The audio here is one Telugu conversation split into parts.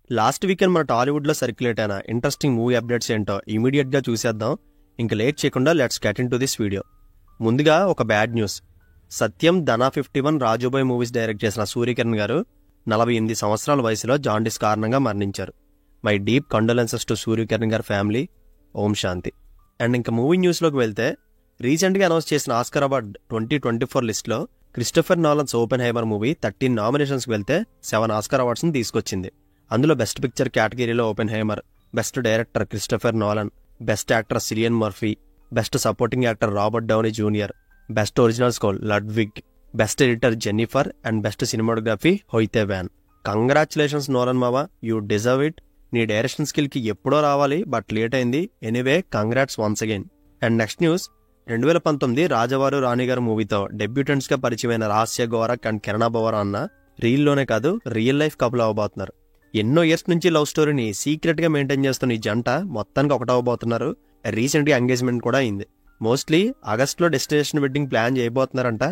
లాస్ట్ వీకెండ్ మన టాలీవుడ్ లో సర్క్యులేట్ అయిన ఇంట్రెస్టింగ్ మూవీ అప్డేట్స్ ఏంటో ఇమీడియట్ గా చూసేద్దాం. ఇంక లేట్ చేయకుండా let's get into this video. ముందుగా ఒక bad news. Satyam, Dhana 51, Rajubhai movies direct చేసిన సూర్యకిరణ్ గారు 48 సంవత్సరాల వయసులో జాండీస్ కారణంగా మరణించారు. My deep condolences to Suryakiran గారి ఫ్యామిలీ. ఓం శాంతి. అండ్ ఇంకా మూవీ న్యూస్లోకి వెళ్తే, రీసెంట్గా అనౌన్స్ చేసిన ఆస్కార్ అవార్డ్ 2024 లిస్ట్లో క్రిస్టోఫర్ నోలన్స్ ఓపెన్హైమర్ మూవీ 13 నామినేషన్స్కి వెళ్తే 7 ఆస్కార్ అవార్డ్స్ని తీసుకొచ్చింది. అందులో బెస్ట్ పిక్చర్ కేటగిరీలో Oppenheimer, best director Christopher Nolan, best actor Cillian Murphy, best supporting actor Robert Downey junior, best original score Ludwig, best editor Jennifer and best cinematography Hoyte van. Congratulations Nolan మావా, యూ డిజర్వ్ ఇట్. నీ డైరెక్షన్ స్కిల్కి ఎప్పుడో రావాలి, బట్ లేట్ అయింది. Anyway, congrats once again. And next news, 2019 Rajavaru Ranigaru మూవీతో డెబ్యూటెంట్స్ గా పరిచయమైన రహస్య గోరక్ అండ్ కిరణా బోవరా అన్న రీల్లోనే కాదు రియల్ లైఫ్ కపుల్ అవ్వబోతున్నారు. ఎన్నో ఇయర్స్ నుంచి లవ్ స్టోరీని సీక్రెట్ గా మెయింటైన్ చేస్తున్న ఈ జంట మొత్తానికి ఒకటవబోతున్నారు. రీసెంట్ గా ఎంగేజ్మెంట్ కూడా అయింది. మోస్ట్లీ ఆగస్ట్లో డెస్టినేషన్ వెడ్డింగ్ ప్లాన్ చేయబోతున్నారంట.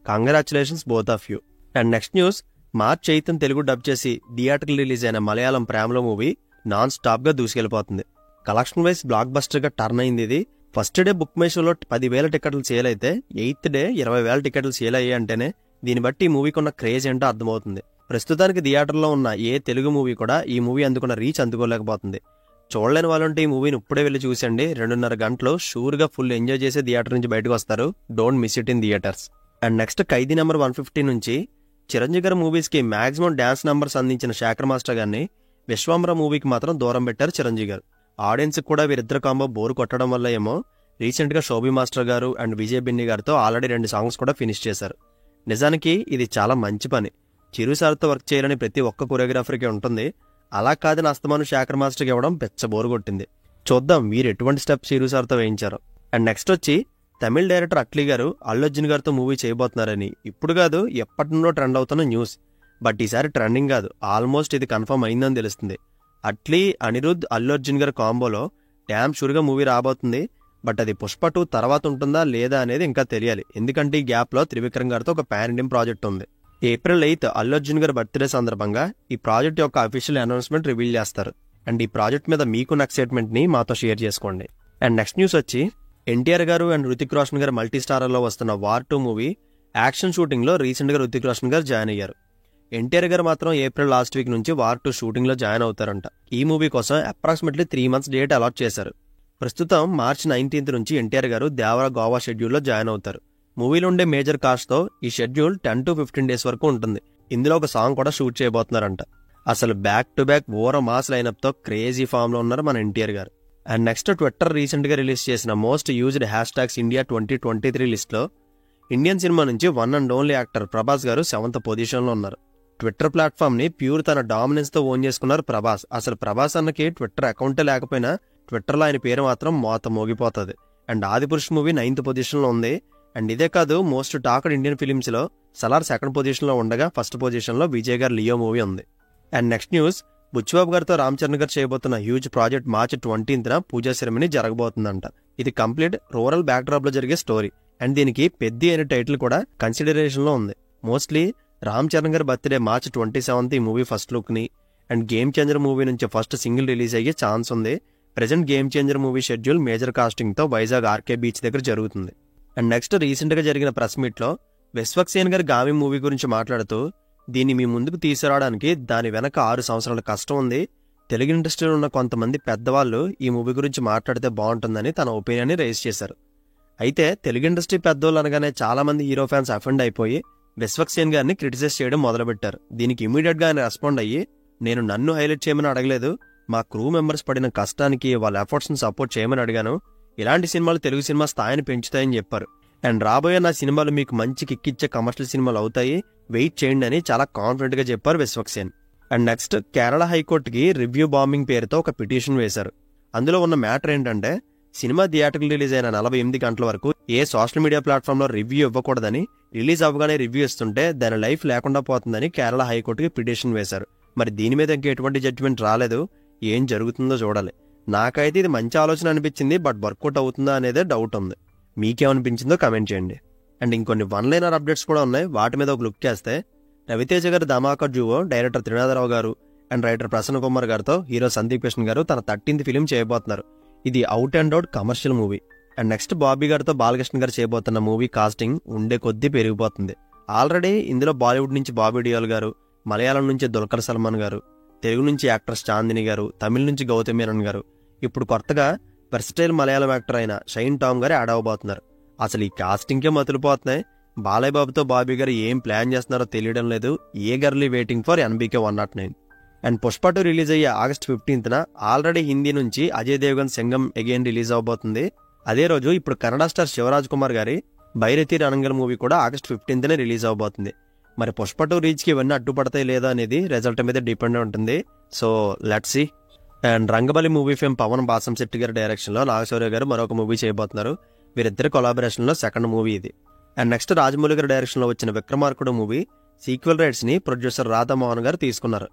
Congratulations both of you. And next news, March 8 Telugu dub చేసి థియేటర్కి రిలీజ్ అయిన మలయాళం ప్రేమలో మూవీ నాన్ స్టాప్ గా దూసుకెళ్లిపోతుంది. కలెక్షన్ వైజ్ బ్లాక్ బస్టర్ గా టర్న్ అయింది ఇది. ఫస్ట్ డే బుక్ మై షోలో 10,000 టికెట్లు సేల్ అయితే 8th డే 20,000 టికెట్లు సేల్ అయ్యాయి అంటేనే దీన్ని బట్టి ఈ మూవీకి ఉన్న క్రేజ్ ఏంటో అర్థమవుతుంది. ప్రస్తుతానికి థియేటర్లో ఉన్న ఏ తెలుగు మూవీ కూడా ఈ మూవీ అందుకున్న రీచ్ అందుకోలేకపోతుంది. చూడలేని వాళ్ళంటే ఈ మూవీని ఇప్పుడే వెళ్ళి చూసండి. 2.5 గంటలు షూర్గా ఫుల్ ఎంజాయ్ చేసి థియేటర్ నుంచి బయటకు వస్తారు. Don't miss it in theatres. And next, Khaidi number 150 నుంచి చిరంజీవి గారి మూవీస్కి మాక్సిమం డాన్స్ నంబర్స్ అందించిన శేఖర్ మాస్టర్ గారిని విశ్వాంబర మూవీకి మాత్రం దూరం పెట్టారు చిరంజీవి గారు. ఆడియన్స్ కూడా వీరిద్దరు కాంబో బోరు కొట్టడం వల్ల ఏమో రీసెంట్ గా శోభి మాస్టర్ గారు అండ్ విజయ్ బిన్ని గారితో ఆల్రెడీ 2 సాంగ్స్ కూడా ఫినిష్ చేశారు. నిజానికి ఇది చాలా మంచి పని. చిరు సార్తో వర్క్ చేయాలని ప్రతి ఒక్క కొరియోగ్రాఫర్కి ఉంటుంది. అలా కాదని అస్తమాను శేఖర్ మాస్టర్కి ఇవ్వడం పెచ్చ బోరు కొట్టింది. చూద్దాం వీరు ఎటువంటి స్టెప్స్ చిరు సార్తో వేయించారు. అండ్ నెక్స్ట్ వచ్చి, తమిళ డైరెక్టర్ అట్లీ గారు అల్లు అర్జున్ గారితో మూవీ చేయబోతున్నారని ఇప్పుడు కాదు ఎప్పటి నుండో ట్రెండ్ అవుతున్న న్యూస్. బట్ ఈసారి ట్రెండింగ్ కాదు, ఆల్మోస్ట్ ఇది కన్ఫర్మ్ అయిందని తెలుస్తుంది. అట్లీ, అనిరుద్, అల్లు అర్జున్ గారి కాంబోలో డ్యామ్ షూర్గా మూవీ రాబోతుంది. బట్ అది పుష్ప 2 తర్వాత ఉంటుందా లేదా అనేది ఇంకా తెలియాలి. ఎందుకంటే ఈ గ్యాప్లో త్రివిక్రమ్ గారితో ఒక పాన్ ఇండియన్ ప్రాజెక్ట్ ఉంది. April 8 అల్లు అర్జున్ గారి బర్త్డే సందర్భంగా ఈ ప్రాజెక్ట్ యొక్క అఫీషియల్ అనౌన్స్మెంట్ రివీల్ చేస్తారు. అండ్ ఈ ప్రాజెక్ట్ మీద మీకున్న ఎక్సైట్మెంట్ ని మాతో షేర్ చేసుకోండి. అండ్ నెక్స్ట్ న్యూస్ వచ్చి, ఎన్టీఆర్ గారు అండ్ రుతిక్ రోషన్ గారు మల్టీ స్టారర్లో వస్తున్న వార్ 2 మూవీ యాక్షన్ షూటింగ్ లో రీసెంట్ గా రుతిక్ రోషన్ గారు జాయిన్ అయ్యారు. ఎన్టీఆర్ గారు మాత్రం ఏప్రిల్ లాస్ట్ వీక్ నుంచి వార్ 2 షూటింగ్ లో జాయిన్ అవుతారంట. ఈ మూవీ కోసం అప్రాక్సిమేట్లీ 3 months డేట్ అలాట్ చేశారు. ప్రస్తుతం మార్చ్ 19 నుంచి ఎన్టీఆర్ గారు దేవరా గోవా షెడ్యూల్లో జాయిన్ అవుతారు. మూవీలో ఉండే మేజర్ కాస్ట్ తో ఈ షెడ్యూల్ 10 to 15 days వరకు ఉంటుంది. ఇందులో ఒక సాంగ్ కూడా షూట్ చేయబోతున్నారంట. అసలు బ్యాక్ టు బ్యాక్ ఓర మాస్ లైనప్ తో క్రేజీ ఫామ్ లో ఉన్నారు మన ఎన్టీఆర్ గారు. అండ్ నెక్స్ట్, ట్విట్టర్ రీసెంట్ గా రిలీజ్ చేసిన most used hashtags India 2023 list లో ఇండియన్ సినిమా నుంచి one and only actor Prabhas గారు 7th పొజిషన్ లో ఉన్నారు. ట్విట్టర్ ప్లాట్ఫామ్ ని ప్యూర్ తన డామినెన్స్ తో ఓన్ చేసుకున్నారు ప్రభాస్. అసలు ప్రభాస్ అన్నకి ట్విట్టర్ అకౌంటే లేకపోయినా ట్విట్టర్లో ఆయన పేరు మాత్రం మోత మోగిపోతుంది. అండ్ ఆదిపురుష్ మూవీ 9th పొజిషన్లో ఉంది. అండ్ ఇదే కాదు, మోస్ట్ టాక్డ్ ఇండియన్ ఫిలిమ్స్ లో సలార్ 2nd పొజిషన్లో ఉండగా 1st పొజిషన్లో విజయ్ గారు లియో మూవీ ఉంది. అండ్ నెక్స్ట్ న్యూస్, బుచ్చిబాబు గారితో రామ్ చరణ్ గారు చేయబోతున్న హ్యూజ్ ప్రాజెక్ట్ మార్చ్ 20th పూజా సెరమనీ జరగబోతుందంట. ఇది కంప్లీట్ రూరల్ బ్యాక్డ్రాప్ లో జరిగే స్టోరీ. అండ్ దీనికి పెద్ద అనే టైటిల్ కూడా కన్సిడరేషన్ లో ఉంది. మోస్ట్లీ రామ్ చరణ్ గారి బర్త్డే మార్చ్ 27 ఈ మూవీ ఫస్ట్ లుక్ ని అండ్ గేమ్ చేంజర్ మూవీ నుంచి ఫస్ట్ సింగిల్ రిలీజ్ అయ్యే ఛాన్స్ ఉంది. Present Game Changer movie schedule major casting తో వైజాగ్ ఆర్కే బీచ్ దగ్గర జరుగుతుంది. అండ్ నెక్స్ట్, రీసెంట్ గా జరిగిన ప్రెస్ మీట్ లో విశ్వక్సేన్ గారి గామి మూవీ గురించి మాట్లాడుతూ, దీన్ని మీ ముందుకు తీసుకురావడానికి దాని వెనక 6 సంవత్సరాల కష్టం ఉంది. తెలుగు ఇండస్ట్రీలో ఉన్న కొంతమంది పెద్దవాళ్ళు ఈ మూవీ గురించి మాట్లాడితే బాగుంటుందని తన ఒపీనియన్ ని రైజ్ చేశారు. అయితే తెలుగు ఇండస్ట్రీ పెద్దోళ్ళు అనగానే చాలా మంది హీరో ఫ్యాన్స్ అఫెండ్ అయిపోయి విశ్వక్సేన్ గారిని క్రిటిసైజ్ చేయడం మొదలుపెట్టారు. దీనికి ఇమీడియట్ గా ఆయన రెస్పాండ్ అయ్యి, నేను నన్ను హైలైట్ చేయమని అడగలేదు, మా క్రూ మెంబర్స్ పడిన కష్టానికి వాళ్ళ ఎఫర్ట్స్ ని సపోర్ట్ చేయమని అడిగాను. ఇలాంటి సినిమాలు తెలుగు సినిమా స్థాయిని పెంచుతాయని చెప్పారు. అండ్ రాబోయే నా సినిమాలు మీకు మంచి కిక్కిచ్చే కమర్షియల్ సినిమాలు అవుతాయి, వెయిట్ చేయండి అని చాలా కాన్ఫిడెంట్ గా చెప్పారు విశ్వక్సేన్. అండ్ నెక్స్ట్, కేరళ హైకోర్టుకి రివ్యూ బాంబింగ్ పేరుతో ఒక పిటిషన్ వేశారు. అందులో ఉన్న మ్యాటర్ ఏంటంటే, సినిమా థియేటర్కి రిలీజ్ అయిన 48 గంటల వరకు ఏ సోషల్ మీడియా ప్లాట్ఫామ్ లో రివ్యూ ఇవ్వకూడదని, రిలీజ్ అవ్వగానే రివ్యూ ఇస్తుంటే దాని లైఫ్ లేకుండా పోతుందని కేరళ హైకోర్టుకి పిటిషన్ వేశారు. మరి దీని మీద ఇంకా ఎటువంటి జడ్జిమెంట్ రాలేదు. ఏం జరుగుతుందో చూడాలి. నాకైతే ఇది మంచి ఆలోచన అనిపించింది, బట్ వర్కౌట్ అవుతుందా అనేదే డౌట్ ఉంది. మీకేమనిపించిందో కమెంట్ చేయండి. అండ్ ఇంకొన్ని 1-liner అప్డేట్స్ కూడా ఉన్నాయి, వాటి మీద ఒక లుక్ చేస్తే, రవితేజ గారి ధమాకా డ్యూవో డైరెక్టర్ త్రినాథరావు గారు అండ్ రైటర్ ప్రసన్న కుమార్ గారితో హీరో సందీప్ కృష్ణ గారు తన 13th ఫిలిం చేయబోతున్నారు. ఇది out and out commercial movie. And next Bobby గారితో బాలకృష్ణ గారు చేయబోతున్న మూవీ కాస్టింగ్ ఉండే కొద్దీ పెరిగిపోతుంది. ఆల్రెడీ ఇందులో బాలీవుడ్ నుంచి బాబీ డియోల్ గారు, మలయాళం నుంచి దుల్కర్ సల్మాన్ గారు, తెలుగు నుంచి యాక్టర్స్ చాందిని గారు, తమిళ నుంచి గౌతమ్ మీనన్ గారు, ఇప్పుడు కొత్తగా వెర్సటైల్ మలయాళం యాక్టర్ అయిన షైన్ టామ్ గారు యాడ్ అవబోతున్నారు. అసలు ఈ కాస్టింగ్కే మతులిపోతున్నాయి. బాలయ్య బాబుతో బాబీ గారు ఏం ప్లాన్ చేస్తున్నారో తెలియడం లేదు. Eagerly waiting for NBK 109. And Pushpa 2 release అయ్యే August 15th ఆల్రెడీ హిందీ నుంచి అజయ్ దేవగన్ సింగం అగైన్ రిలీజ్ అవబోతుంది. అదే రోజు ఇప్పుడు కన్నడ స్టార్ శివరాజ్ కుమార్ గారి బైరతి రణంగల్ మూవీ కూడా August 15th రిలీజ్ అవబోతుంది. మరి పుష్ప 2 రీచ్కి ఇవన్నీ అడ్డుపడతాయి లేదా అనేది రిజల్ట్ మీద డిపెండ్ ఉంటుంది. So let's see. And Rangabali movie fame Pavan Basam Shetty గారి డైరెక్షన్లో నాగశౌర్య గారు మరొక మూవీ చేయబోతున్నారు. వీరిద్దరి కొలాబరేషన్లో సెకండ్ మూవీ ఇది. అండ్ నెక్స్ట్ రాజమౌళి గారి డైరెక్షన్లో వచ్చిన విక్రమార్కుడు మూవీ సీక్వెల్ రైట్స్ ని ప్రొడ్యూసర్ రాధామోహన్ గారు తీసుకున్నారు.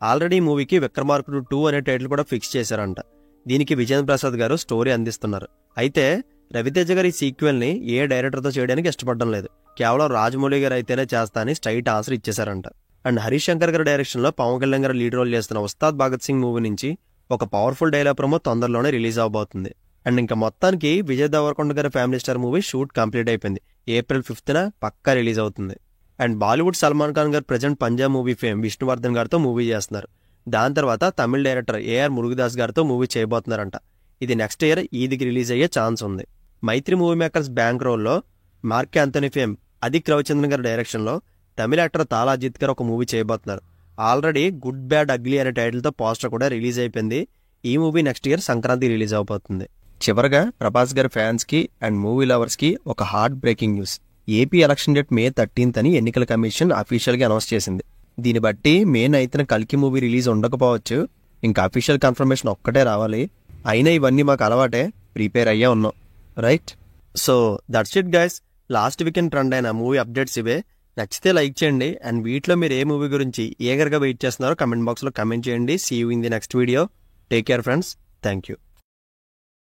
ఆల్రెడీ మూవీకి విక్రమార్కుడు 2 అనే టైటిల్ కూడా ఫిక్స్ చేశారంట. దీనికి విజేంద్ర ప్రసాద్ గారు స్టోరీ అందిస్తున్నారు. అయితే రవితేజ గారి సీక్వెల్ ని ఏ డైరెక్టర్తో చేయడానికి ఇష్టపడడం లేదు. కేవలం రాజమౌళి గారు అయితేనే చేస్తా అని స్ట్రైట్ ఆన్సర్ ఇచ్చేశారంట. అండ్ హరీష్ శంకర్ గారి డైరెక్షన్లో పవన్ కళ్యాణ్ గారు లీడ్ రోల్ చేస్తున్న ఉస్తాద్ భగత్ సింగ్ మూవీ నుంచి ఒక పవర్ఫుల్ డైలాగ్ ప్రోమో తొందరలోనే రిలీజ్ అవబోతుంది. అండ్ ఇంకా మొత్తానికి విజయ్ దేవరకొండ గారి family star movie shoot complete అయిపోయింది. April 5th పక్కా రిలీజ్ అవుతుంది. అండ్ బాలీవుడ్ సల్మాన్ ఖాన్ గారు present Punjab movie fame Vishnuvardhan గారితో మూవీ చేస్తున్నారు. దాని తర్వాత తమిళ డైరెక్టర్ AR మురుగదాస్ గారితో మూవీ చేయబోతున్నారంట. ఇది నెక్స్ట్ ఇయర్ ఈదికి రిలీజ్ అయ్యే ఛాన్స్ ఉంది. మైత్రి మూవీ మేకర్స్ బ్యాంక్ రోల్లో mark Anthony fame Adhik Ravichandran గారి డైరెక్షన్లో తమిళ యాక్టర్ తాలా అజిత్ గారు ఒక మూవీ చేయబోతున్నారు. ఆల్రెడీ గుడ్ బ్యాడ్ అగ్లీ అనే టైటిల్తో పోస్టర్ కూడా రిలీజ్ అయిపోయింది. ఈ movie next year Sankranti release అవబోతుంది. చివరగా ప్రభాస్ గారి ఫ్యాన్స్ కి అండ్ మూవీ లవర్స్ కి ఒక heart breaking news. AP election date May 13th అని ఎన్నికల కమిషన్ అఫీషియల్ గా అనౌన్స్ చేసింది. దీన్ని బట్టి May 9th కల్కి మూవీ రిలీజ్ ఉండకపోవచ్చు. ఇంకా అఫీషియల్ కన్ఫర్మేషన్ ఒక్కటే రావాలి. అయినా ఇవన్నీ మాకు అలవాటే, ప్రిపేర్ అయ్యే ఉన్నాం, right? So that's it guys. Last weekend trend అయిన మూవీ అప్డేట్స్ ఇవే. నచ్చితే లైక్ చేయండి. అండ్ వీటిలో మీరు ఏ మూవీ గురించి ఏగర్గా వెయిట్ చేస్తున్నారో కమెంట్ బాక్స్లో కమెంట్ చేయండి. See you in the next video. Take care friends. Thank you.